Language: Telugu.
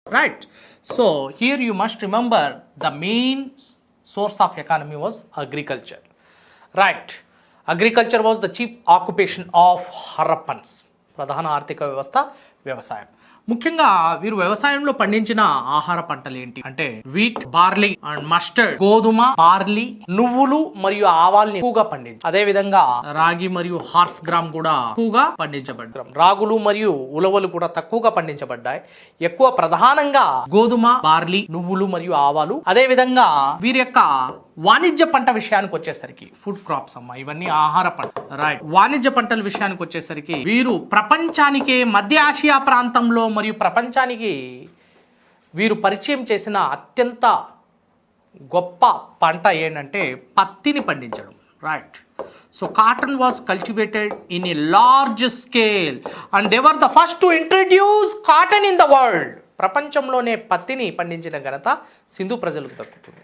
right? So here you must remember the main source of economy was agriculture, right? Agriculture was the chief occupation of Harappans. ప్రధాన ఆర్థిక వ్యవస్థ వ్యవసాయం. ముఖ్యంగా వీరు వ్యవసాయంలో పండించిన ఆహార పంటలు ఏంటి అంటే వీట్, బార్లీ అండ్ మస్టర్డ్, గోధుమ, బార్లీ, నువ్వులు మరియు ఆవాల్ని ఎక్కువగా పండించారు. అదే విధంగా రాగి మరియు హార్స్ గ్రామ్ కూడా ఎక్కువగా పండించబడ్డారు. రాగులు మరియు ఉలవలు కూడా తక్కువగా పండించబడ్డాయి. ఎక్కువ ప్రధానంగా గోధుమ, బార్లీ, నువ్వులు మరియు ఆవాలు. అదే విధంగా వీరి యొక్క వాణిజ్య పంట విషయానికి వచ్చేసరికి ఫుడ్ క్రాప్స్ అమ్మా, ఇవన్నీ ఆహార పంట, రైట్. వాణిజ్య పంటల విషయానికి వచ్చేసరికి వీరు ప్రపంచానికే మధ్య ఆసియా ప్రాంతంలో మరియు ప్రపంచానికి వీరు పరిచయం చేసిన అత్యంత గొప్ప పంట ఏంటంటే పత్తిని పండించడం, right. So cotton was cultivated in a large scale and they were the first to introduce cotton in the world. ప్రపంచంలోనే పత్తిని పండించిన ఘనత సింధు ప్రజలకు దక్కుతుంది.